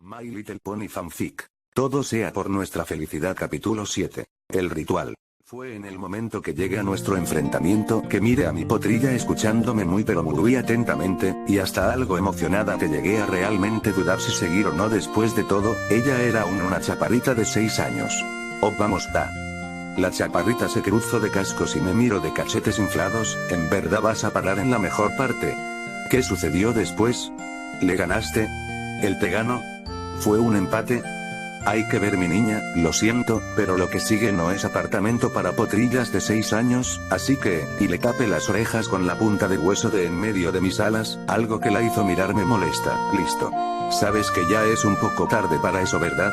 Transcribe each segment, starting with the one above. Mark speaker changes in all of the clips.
Speaker 1: My Little Pony Fanfic. Todo sea por nuestra felicidad. Capítulo 7. El ritual. Fue en el momento que llegué a nuestro enfrentamiento que miré a mi potrilla escuchándome muy atentamente, y hasta algo emocionada que llegué a realmente dudar si seguir o no. Después de todo, ella era una chaparrita de 6 años. Oh vamos da. La chaparrita se cruzó de cascos y me miró de cachetes inflados. ¿En verdad vas a parar en la mejor parte? ¿Qué sucedió después? ¿Le ganaste? ¿Él te ganó? ¿Fue un empate? Hay que ver, mi niña, lo siento, pero lo que sigue no es apartamento para potrillas de 6 años, así que, y le tapé las orejas con la punta de hueso de en medio de mis alas, algo que la hizo mirarme molesta. Listo. Sabes que ya es un poco tarde para eso, ¿verdad?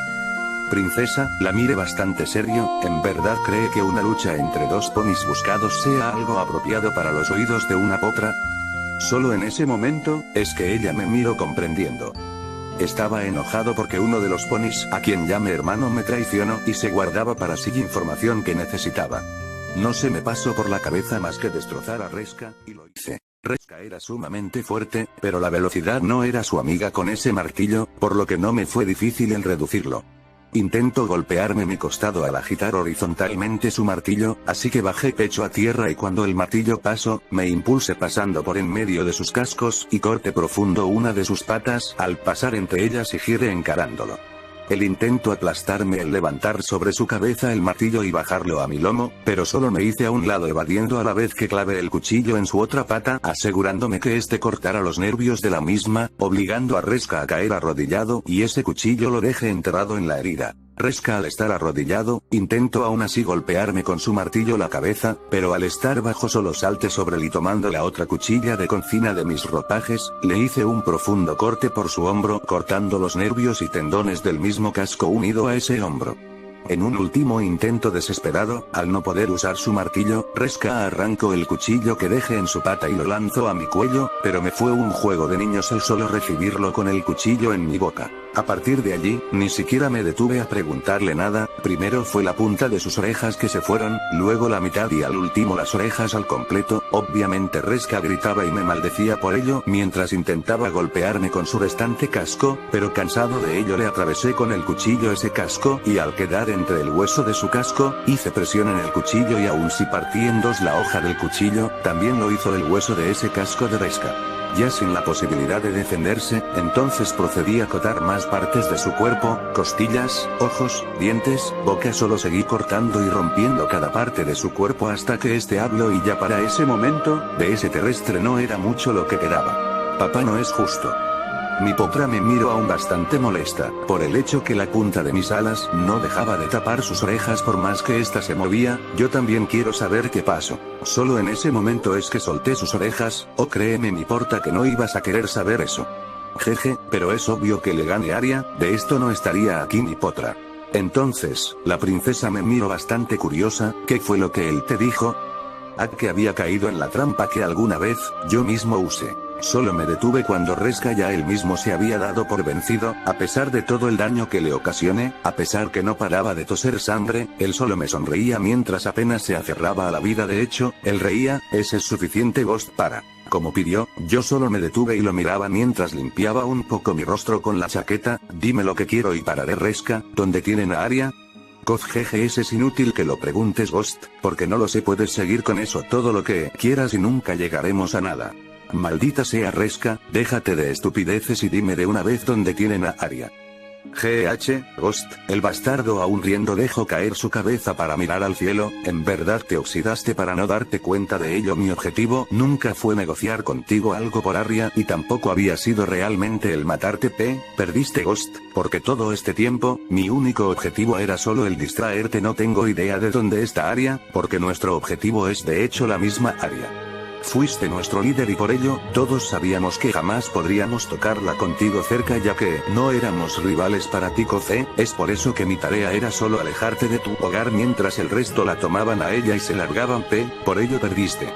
Speaker 1: Princesa, la miré bastante serio. ¿En verdad cree que una lucha entre dos ponis buscados sea algo apropiado para los oídos de una potra? Solo en ese momento, es que ella me miró comprendiendo. Estaba enojado porque uno de los ponis a quien llame hermano me traicionó y se guardaba para sí información que necesitaba. No se me pasó por la cabeza más que destrozar a Reska, y lo hice. Reska era sumamente fuerte, pero la velocidad no era su amiga con ese martillo, por lo que no me fue difícil el reducirlo. Intentó golpearme mi costado al agitar horizontalmente su martillo, así que bajé pecho a tierra y cuando el martillo pasó, me impulsé pasando por en medio de sus cascos y corté profundo una de sus patas al pasar entre ellas y giré encarándolo. El intento aplastarme el levantar sobre su cabeza el martillo y bajarlo a mi lomo, pero solo me hice a un lado evadiendo a la vez que clavé el cuchillo en su otra pata, asegurándome que este cortara los nervios de la misma, obligando a Reska a caer arrodillado y ese cuchillo lo dejé enterrado en la herida. Reska al estar arrodillado, intentó aún así golpearme con su martillo la cabeza, pero al estar bajo solo salté sobre él y tomando la otra cuchilla de cocina de mis ropajes, le hice un profundo corte por su hombro, cortando los nervios y tendones del mismo casco unido a ese hombro. En un último intento desesperado, al no poder usar su martillo, Reska arrancó el cuchillo que dejé en su pata y lo lanzó a mi cuello, pero me fue un juego de niños el solo recibirlo con el cuchillo en mi boca. A partir de allí, ni siquiera me detuve a preguntarle nada. Primero fue la punta de sus orejas que se fueron, luego la mitad y al último las orejas al completo. Obviamente Reska gritaba y me maldecía por ello mientras intentaba golpearme con su restante casco, pero cansado de ello le atravesé con el cuchillo ese casco y al quedar entre el hueso de su casco, hice presión en el cuchillo y aun si partí en dos la hoja del cuchillo, también lo hizo el hueso de ese casco de Reska. Ya sin la posibilidad de defenderse, entonces procedí a cortar más partes de su cuerpo, costillas, ojos, dientes, boca. Solo seguí cortando y rompiendo cada parte de su cuerpo hasta que este habló y ya para ese momento, de ese terrestre no era mucho lo que quedaba. Papá, no es justo. Mi potra me miró aún bastante molesta, por el hecho que la punta de mis alas no dejaba de tapar sus orejas por más que ésta se movía. Yo también quiero saber qué pasó. Solo en ese momento es que solté sus orejas. Oh, créeme mi porta que no ibas a querer saber eso. Jeje, pero es obvio que le gane Aria, de esto no estaría aquí mi potra. Entonces, la princesa me miró bastante curiosa. ¿Qué fue lo que él te dijo? ¿A que había caído en la trampa que alguna vez yo mismo usé? Solo me detuve cuando Reska ya él mismo se había dado por vencido, a pesar de todo el daño que le ocasioné, a pesar que no paraba de toser sangre, él solo me sonreía mientras apenas se aferraba a la vida. De hecho, él reía. Ese es suficiente, Ghost, para. Como pidió, yo solo me detuve y lo miraba mientras limpiaba un poco mi rostro con la chaqueta. Dime lo que quiero y pararé. Reska, ¿dónde tienen a Aria? Jeje, es inútil que lo preguntes, Ghost, porque no lo sé. Puedes seguir con eso todo lo que quieras y nunca llegaremos a nada. Maldita sea Reska, déjate de estupideces y dime de una vez dónde tienen a Aria. Ghost, el bastardo aún riendo dejó caer su cabeza para mirar al cielo. ¿En verdad te oxidaste para no darte cuenta de ello? Mi objetivo nunca fue negociar contigo algo por Aria y tampoco había sido realmente el matarte. Perdiste, Ghost, porque todo este tiempo, mi único objetivo era solo el distraerte. No tengo idea de dónde está Aria, porque nuestro objetivo es de hecho la misma Aria. Fuiste nuestro líder y por ello, todos sabíamos que jamás podríamos tocarla contigo cerca ya que no éramos rivales para ti, Koze. Es por eso que mi tarea era solo alejarte de tu hogar mientras el resto la tomaban a ella y se largaban. Por ello perdiste.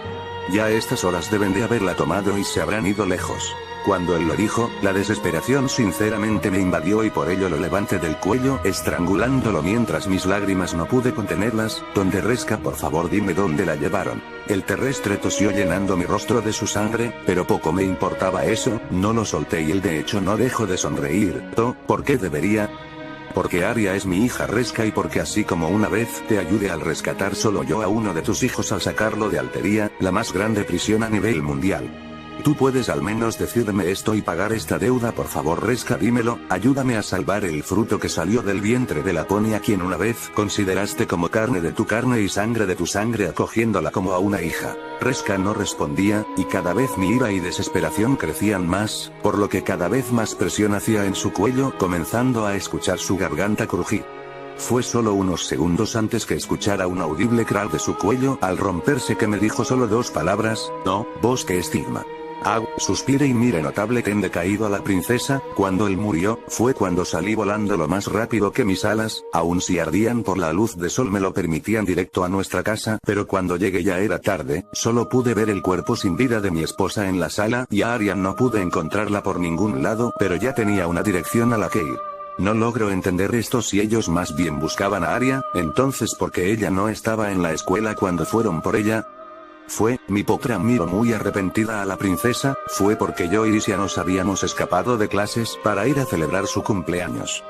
Speaker 1: Ya a estas horas deben de haberla tomado y se habrán ido lejos. Cuando él lo dijo, la desesperación sinceramente me invadió y por ello lo levanté del cuello, estrangulándolo mientras mis lágrimas no pude contenerlas. ¿Dónde Reska? Por favor dime dónde la llevaron. El terrestre tosió llenando mi rostro de su sangre, pero poco me importaba eso, no lo solté y él de hecho no dejó de sonreír. ¿Por qué debería? Porque Arya es mi hija Reska y porque así como una vez te ayude al rescatar solo yo a uno de tus hijos al sacarlo de Alteria, la más grande prisión a nivel mundial. Tú puedes al menos decirme esto y pagar esta deuda, por favor Reska, dímelo, ayúdame a salvar el fruto que salió del vientre de la pony a quien una vez consideraste como carne de tu carne y sangre de tu sangre, acogiéndola como a una hija. Reska no respondía, y cada vez mi ira y desesperación crecían más, por lo que cada vez más presión hacía en su cuello, comenzando a escuchar su garganta crujir. Fue solo unos segundos antes que escuchara un audible crack de su cuello al romperse que me dijo solo dos palabras: no, bosque estigma. Suspiré y miré notable que decaído a la princesa. Cuando él murió, fue cuando salí volando lo más rápido que mis alas, aun si ardían por la luz de sol me lo permitían, directo a nuestra casa, pero cuando llegué ya era tarde, solo pude ver el cuerpo sin vida de mi esposa en la sala, y a Arya no pude encontrarla por ningún lado, pero ya tenía una dirección a la que ir. No logro entender esto, si ellos más bien buscaban a Arya, entonces ¿por qué ella no estaba en la escuela cuando fueron por ella? Mi Potra miró muy arrepentida a la princesa, fue porque yo y Irisia nos habíamos escapado de clases para ir a celebrar su cumpleaños.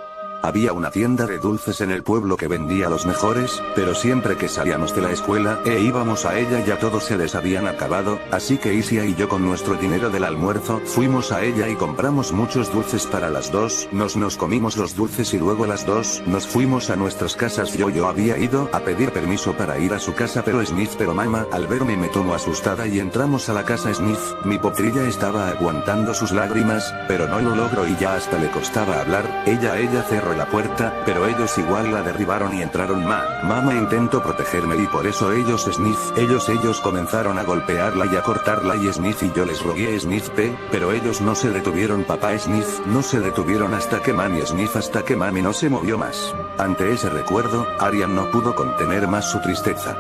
Speaker 1: Había una tienda de dulces en el pueblo que vendía los mejores, pero siempre que salíamos de la escuela e íbamos a ella ya todos se les habían acabado, así que Isia y yo con nuestro dinero del almuerzo fuimos a ella y compramos muchos dulces para las dos, nos comimos los dulces y luego las dos nos fuimos a nuestras casas. Yo había ido a pedir permiso para ir a su casa pero mamá al verme me tomó asustada y entramos a la casa Sniff. Mi potrilla estaba aguantando sus lágrimas, pero no lo logró y ya hasta le costaba hablar. Ella cerró la puerta, pero ellos igual la derribaron y entraron. Mamá intentó protegerme y por eso ellos comenzaron a golpearla y a cortarla y Sniff y yo les rogué Sniff pero ellos no se detuvieron. Papá Sniff no se detuvieron hasta que mami no se movió más. Ante ese recuerdo, Arya no pudo contener más su tristeza.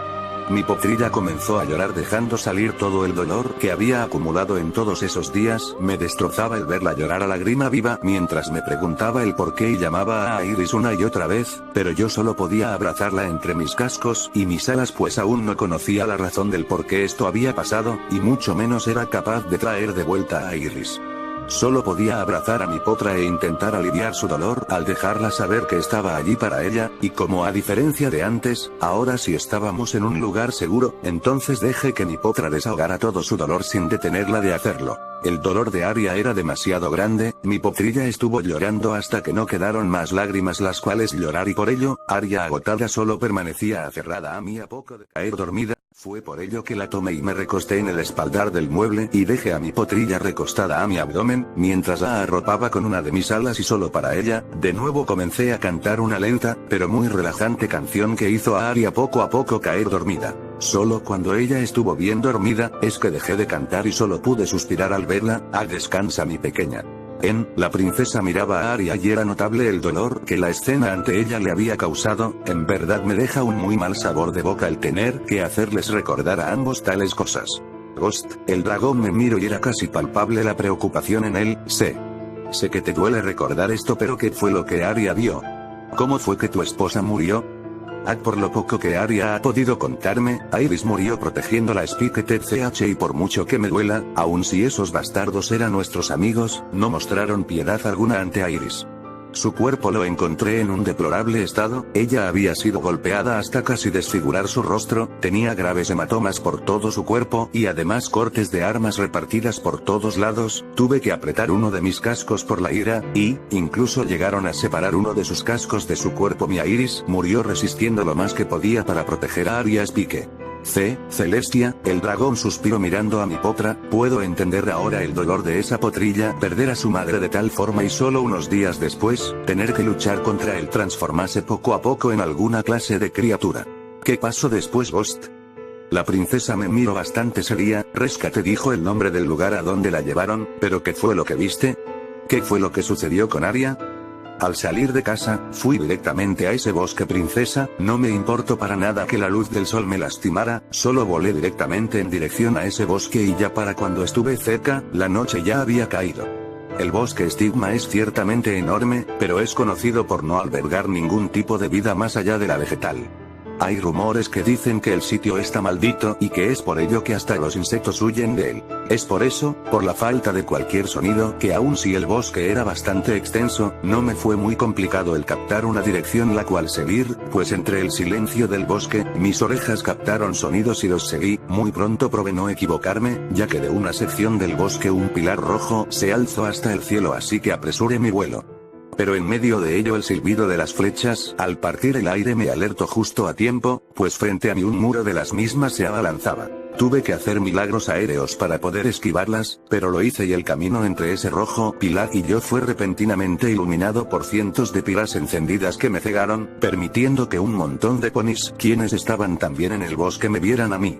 Speaker 1: Mi potrilla comenzó a llorar dejando salir todo el dolor que había acumulado en todos esos días. Me destrozaba el verla llorar a lágrima viva mientras me preguntaba el por qué y llamaba a Iris una y otra vez, pero yo solo podía abrazarla entre mis cascos y mis alas pues aún no conocía la razón del por qué esto había pasado, y mucho menos era capaz de traer de vuelta a Iris. Solo podía abrazar a mi potra e intentar aliviar su dolor al dejarla saber que estaba allí para ella, y como a diferencia de antes, ahora sí estábamos en un lugar seguro, entonces dejé que mi potra desahogara todo su dolor sin detenerla de hacerlo. El dolor de Arya era demasiado grande, mi potrilla estuvo llorando hasta que no quedaron más lágrimas las cuales llorar y por ello, Arya agotada solo permanecía aferrada a mí a poco de caer dormida. Fue por ello que la tomé y me recosté en el espaldar del mueble y dejé a mi potrilla recostada a mi abdomen, mientras la arropaba con una de mis alas y solo para ella, de nuevo comencé a cantar una lenta, pero muy relajante canción que hizo a Arya poco a poco caer dormida. Solo cuando ella estuvo bien dormida, es que dejé de cantar y solo pude suspirar al verla. Descansa mi pequeña. La princesa miraba a Arya y era notable el dolor que la escena ante ella le había causado. En verdad me deja un muy mal sabor de boca el tener que hacerles recordar a ambos tales cosas. Ghost, el dragón me miró y era casi palpable la preocupación en él. Sé que te duele recordar esto, pero ¿qué fue lo que Arya vio? ¿Cómo fue que tu esposa murió? Por lo poco que Arya ha podido contarme, Iris murió protegiendo la Spiket CH y por mucho que me duela, aun si esos bastardos eran nuestros amigos, no mostraron piedad alguna ante Iris. Su cuerpo lo encontré en un deplorable estado, ella había sido golpeada hasta casi desfigurar su rostro, tenía graves hematomas por todo su cuerpo y además cortes de armas repartidas por todos lados. Tuve que apretar uno de mis cascos por la ira, y incluso llegaron a separar uno de sus cascos de su cuerpo. Mi Iris murió resistiendo lo más que podía para proteger a Arya Spike. Celestia, el dragón suspiró mirando a mi potra. Puedo entender ahora el dolor de esa potrilla, perder a su madre de tal forma y solo unos días después, tener que luchar contra él transformarse poco a poco en alguna clase de criatura. ¿Qué pasó después, Ghost? La princesa me miró bastante seria. Reska te dijo el nombre del lugar a donde la llevaron, pero ¿qué fue lo que viste? ¿Qué fue lo que sucedió con Arya? Al salir de casa, fui directamente a ese bosque, princesa, no me importó para nada que la luz del sol me lastimara, solo volé directamente en dirección a ese bosque y ya para cuando estuve cerca, la noche ya había caído. El bosque estigma es ciertamente enorme, pero es conocido por no albergar ningún tipo de vida más allá de la vegetal. Hay rumores que dicen que el sitio está maldito y que es por ello que hasta los insectos huyen de él. Es por eso, por la falta de cualquier sonido, que aun si el bosque era bastante extenso, no me fue muy complicado el captar una dirección la cual seguir, pues entre el silencio del bosque, mis orejas captaron sonidos y los seguí. Muy pronto probé no equivocarme, ya que de una sección del bosque un pilar rojo se alzó hasta el cielo, así que apresuré mi vuelo. Pero en medio de ello el silbido de las flechas, al partir el aire, me alertó justo a tiempo, pues frente a mí un muro de las mismas se abalanzaba. Tuve que hacer milagros aéreos para poder esquivarlas, pero lo hice y el camino entre ese rojo pilar y yo fue repentinamente iluminado por cientos de pilas encendidas que me cegaron, permitiendo que un montón de ponis, quienes estaban también en el bosque, me vieran a mí.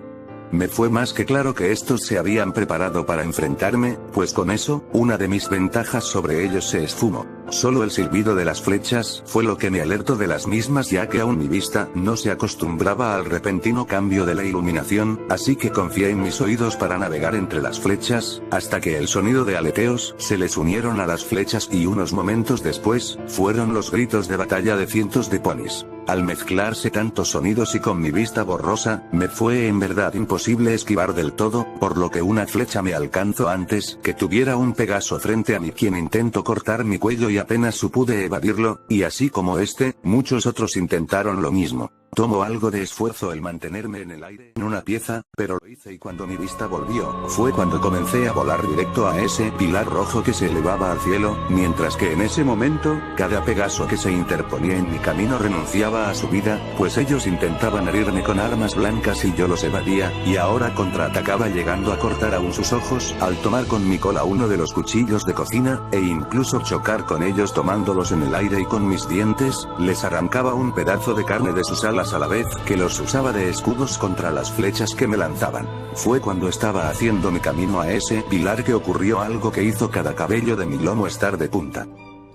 Speaker 1: Me fue más que claro que estos se habían preparado para enfrentarme, pues con eso, una de mis ventajas sobre ellos se esfumó. Solo el silbido de las flechas fue lo que me alertó de las mismas, ya que aún mi vista no se acostumbraba al repentino cambio de la iluminación, así que confié en mis oídos para navegar entre las flechas, hasta que el sonido de aleteos se les unieron a las flechas y unos momentos después, fueron los gritos de batalla de cientos de ponis. Al mezclarse tantos sonidos y con mi vista borrosa, me fue en verdad imposible esquivar del todo, por lo que una flecha me alcanzó antes que tuviera un Pegaso frente a mí, quien intentó cortar mi cuello y apenas pude evadirlo, y así como muchos otros intentaron lo mismo. Tomó algo de esfuerzo el mantenerme en el aire en una pieza, pero lo hice, y cuando mi vista volvió, fue cuando comencé a volar directo a ese pilar rojo que se elevaba al cielo, mientras que en ese momento, cada Pegaso que se interponía en mi camino renunciaba a su vida, pues ellos intentaban herirme con armas blancas y yo los evadía, y ahora contraatacaba llegando a cortar aún sus ojos, al tomar con mi cola uno de los cuchillos de cocina, e incluso chocar con ellos tomándolos en el aire, y con mis dientes, les arrancaba un pedazo de carne de sus alas a la vez que los usaba de escudos contra las flechas que me lanzaban. Fue cuando estaba haciendo mi camino a ese pilar que ocurrió algo que hizo cada cabello de mi lomo estar de punta.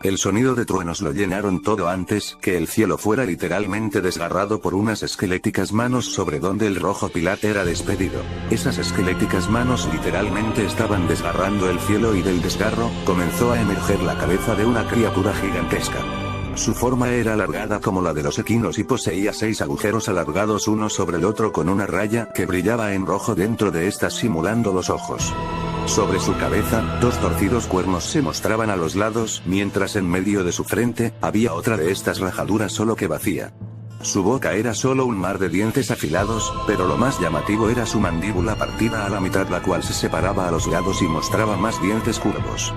Speaker 1: El sonido de truenos lo llenaron todo antes que el cielo fuera literalmente desgarrado por unas esqueléticas manos sobre donde el rojo pilar era despedido. Esas esqueléticas manos literalmente estaban desgarrando el cielo, y del desgarro comenzó a emerger la cabeza de una criatura gigantesca. Su forma era alargada como la de los equinos y poseía 6 agujeros alargados uno sobre el otro con una raya que brillaba en rojo dentro de estas simulando los ojos. Sobre su cabeza, 2 torcidos cuernos se mostraban a los lados, mientras en medio de su frente, había otra de estas rajaduras solo que vacía. Su boca era solo un mar de dientes afilados, pero lo más llamativo era su mandíbula partida a la mitad, la cual se separaba a los lados y mostraba más dientes curvos.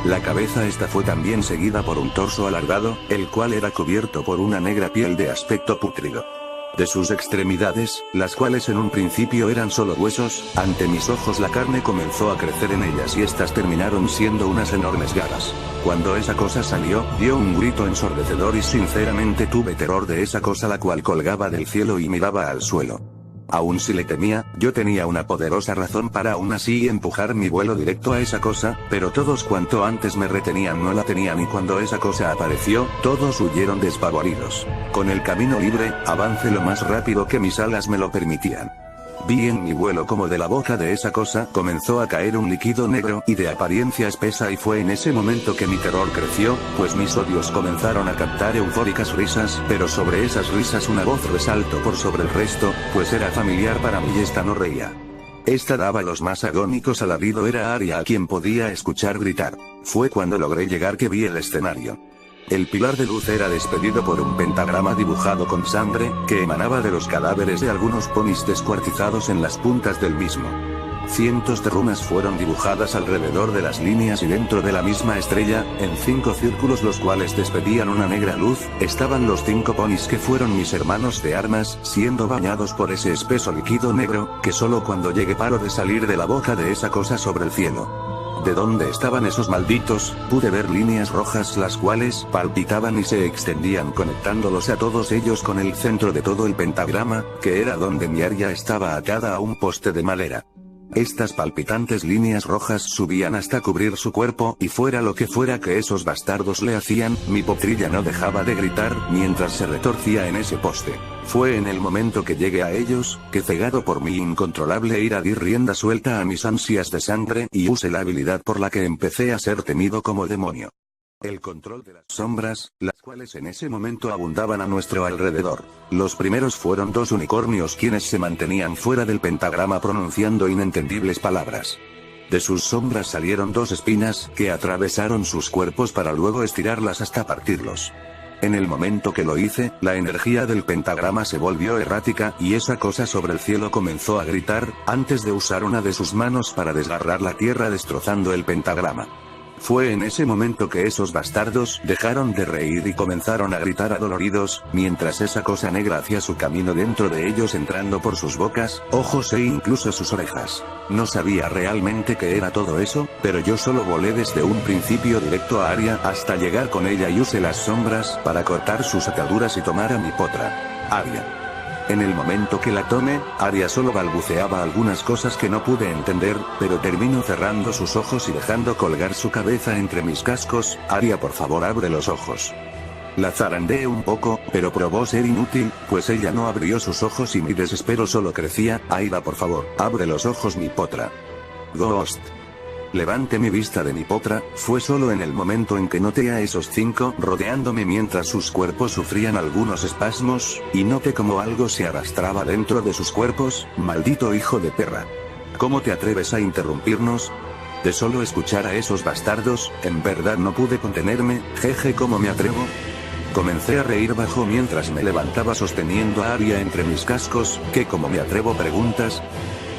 Speaker 1: La cabeza esta fue también seguida por un torso alargado, el cual era cubierto por una negra piel de aspecto pútrido. De sus extremidades, las cuales en un principio eran solo huesos, ante mis ojos la carne comenzó a crecer en ellas y estas terminaron siendo unas enormes garras. Cuando esa cosa salió, dio un grito ensordecedor y sinceramente tuve terror de esa cosa, la cual colgaba del cielo y miraba al suelo. Aun si le temía, yo tenía una poderosa razón para aún así empujar mi vuelo directo a esa cosa, pero todos cuanto antes me retenían no la tenían, y cuando esa cosa apareció, todos huyeron despavoridos. Con el camino libre, avancé lo más rápido que mis alas me lo permitían. Vi en mi vuelo como de la boca de esa cosa comenzó a caer un líquido negro y de apariencia espesa, y fue en ese momento que mi terror creció, pues mis odios comenzaron a captar eufóricas risas, pero sobre esas risas una voz resaltó por sobre el resto, pues era familiar para mí y esta no reía. Esta daba los más agónicos alarido, era Aria, a quien podía escuchar gritar. Fue cuando logré llegar que vi el escenario. El pilar de luz era despedido por un pentagrama dibujado con sangre, que emanaba de los cadáveres de algunos ponis descuartizados en las puntas del mismo. Cientos de runas fueron dibujadas alrededor de las líneas y dentro de la misma estrella, en 5 círculos los cuales despedían una negra luz, estaban los 5 ponis que fueron mis hermanos de armas, siendo bañados por ese espeso líquido negro, que solo cuando llegué paró de salir de la boca de esa cosa sobre el cielo. De dónde estaban esos malditos, pude ver líneas rojas las cuales palpitaban y se extendían conectándolos a todos ellos con el centro de todo el pentagrama, que era donde mi Aria estaba atada a un poste de madera. Estas palpitantes líneas rojas subían hasta cubrir su cuerpo y fuera lo que fuera que esos bastardos le hacían, mi potrilla no dejaba de gritar mientras se retorcía en ese poste. Fue en el momento que llegué a ellos, que cegado por mi incontrolable ira di rienda suelta a mis ansias de sangre y usé la habilidad por la que empecé a ser temido como demonio. El control de las sombras, las cuales en ese momento abundaban a nuestro alrededor. Los primeros fueron 2 unicornios quienes se mantenían fuera del pentagrama pronunciando inentendibles palabras. De sus sombras salieron 2 espinas que atravesaron sus cuerpos para luego estirarlas hasta partirlos. En el momento que lo hice, la energía del pentagrama se volvió errática y esa cosa sobre el cielo comenzó a gritar, antes de usar una de sus manos para desgarrar la tierra destrozando el pentagrama. Fue en ese momento que esos bastardos dejaron de reír y comenzaron a gritar adoloridos, mientras esa cosa negra hacía su camino dentro de ellos entrando por sus bocas, ojos e incluso sus orejas. No sabía realmente qué era todo eso, pero yo solo volé desde un principio directo a Aria hasta llegar con ella y usé las sombras para cortar sus ataduras y tomar a mi potra. Aria. En el momento que la tomé, Aria solo balbuceaba algunas cosas que no pude entender, pero terminó cerrando sus ojos y dejando colgar su cabeza entre mis cascos. Aria, por favor, abre los ojos. La zarandeé un poco, pero probó ser inútil, pues ella no abrió sus ojos y mi desespero solo crecía. Aida, por favor, abre los ojos, mi potra. Ghost. Levanté mi vista de mi potra, fue solo en el momento en que noté a esos 5 rodeándome mientras sus cuerpos sufrían algunos espasmos, y noté como algo se arrastraba dentro de sus cuerpos. Maldito hijo de perra. ¿Cómo te atreves a interrumpirnos? De solo escuchar a esos bastardos, en verdad no pude contenerme. Jeje, ¿cómo me atrevo? Comencé a reír bajo mientras me levantaba sosteniendo a Aria entre mis cascos. ¿Qué cómo me atrevo preguntas?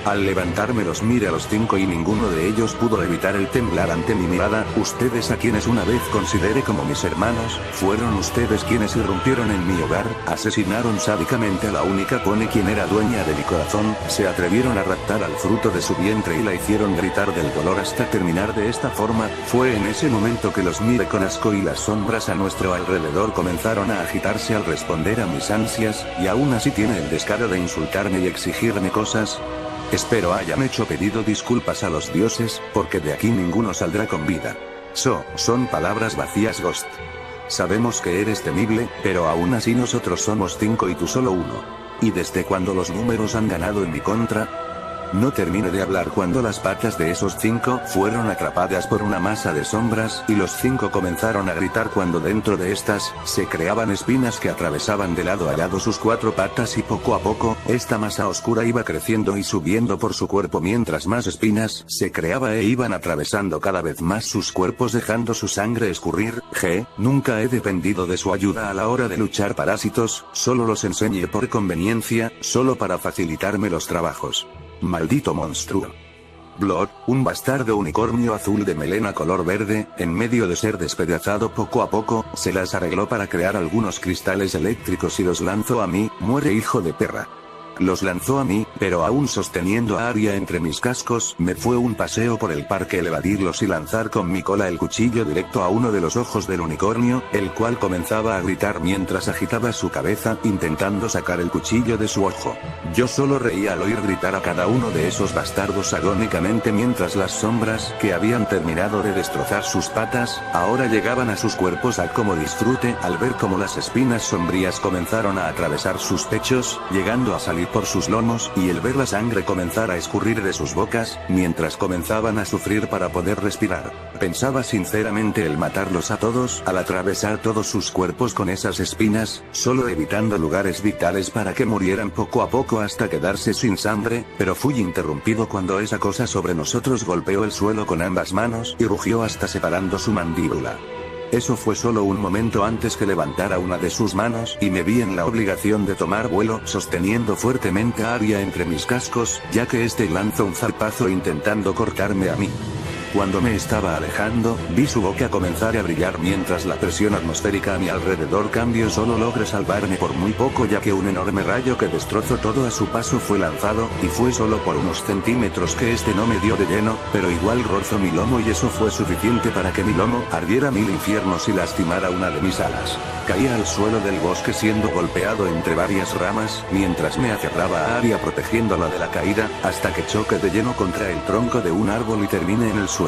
Speaker 1: Al levantarme los miré a los 5 y ninguno de ellos pudo evitar el temblar ante mi mirada. Ustedes, a quienes una vez consideré como mis hermanos, fueron ustedes quienes irrumpieron en mi hogar, asesinaron sádicamente a la única pony quien era dueña de mi corazón, se atrevieron a raptar al fruto de su vientre y la hicieron gritar del dolor hasta terminar de esta forma. Fue en ese momento que los miré con asco y las sombras a nuestro alrededor comenzaron a agitarse al responder a mis ansias, y aún así tiene el descaro de insultarme y exigirme cosas. Espero hayan hecho pedido disculpas a los dioses, porque de aquí ninguno saldrá con vida. Son palabras vacías, Ghost. Sabemos que eres temible, pero aún así nosotros somos 5 y tú solo 1. ¿Y desde cuándo los números han ganado en mi contra? No terminé de hablar cuando las patas de esos 5 fueron atrapadas por una masa de sombras y los 5 comenzaron a gritar cuando dentro de estas se creaban espinas que atravesaban de lado a lado sus 4 patas y poco a poco, esta masa oscura iba creciendo y subiendo por su cuerpo mientras más espinas se creaba e iban atravesando cada vez más sus cuerpos dejando su sangre escurrir. Nunca he dependido de su ayuda a la hora de luchar parásitos, solo los enseñé por conveniencia, solo para facilitarme los trabajos. Maldito monstruo. Blood, un bastardo unicornio azul de melena color verde, en medio de ser despedazado poco a poco, se las arregló para crear algunos cristales eléctricos y los lanzó a mí. Muere, hijo de perra. Los lanzó a mí, pero aún sosteniendo a Aria entre mis cascos, me fue un paseo por el parque el evadirlos y lanzar con mi cola el cuchillo directo a uno de los ojos del unicornio, el cual comenzaba a gritar mientras agitaba su cabeza intentando sacar el cuchillo de su ojo. Yo solo reía al oír gritar a cada uno de esos bastardos agónicamente mientras las sombras, que habían terminado de destrozar sus patas, ahora llegaban a sus cuerpos como disfrute al ver cómo las espinas sombrías comenzaron a atravesar sus pechos, llegando a salir por sus lomos, y el ver la sangre comenzar a escurrir de sus bocas, mientras comenzaban a sufrir para poder respirar. Pensaba sinceramente el matarlos a todos al atravesar todos sus cuerpos con esas espinas, solo evitando lugares vitales para que murieran poco a poco hasta quedarse sin sangre, pero fui interrumpido cuando esa cosa sobre nosotros golpeó el suelo con ambas manos y rugió hasta separando su mandíbula. Eso fue solo un momento antes que levantara una de sus manos y me vi en la obligación de tomar vuelo sosteniendo fuertemente a Aria entre mis cascos, ya que este lanzó un zarpazo intentando cortarme a mí. Cuando me estaba alejando, vi su boca comenzar a brillar mientras la presión atmosférica a mi alrededor cambió. Solo logré salvarme por muy poco, ya que un enorme rayo que destrozó todo a su paso fue lanzado, y fue solo por unos centímetros que este no me dio de lleno, pero igual rozó mi lomo y eso fue suficiente para que mi lomo ardiera mil infiernos y lastimara una de mis alas. Caí al suelo del bosque siendo golpeado entre varias ramas, mientras me aferraba a Arya protegiéndola de la caída, hasta que choque de lleno contra el tronco de un árbol y terminé en el suelo.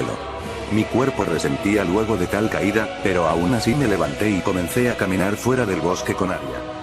Speaker 1: Mi cuerpo resentía luego de tal caída, pero aún así me levanté y comencé a caminar fuera del bosque con Arya.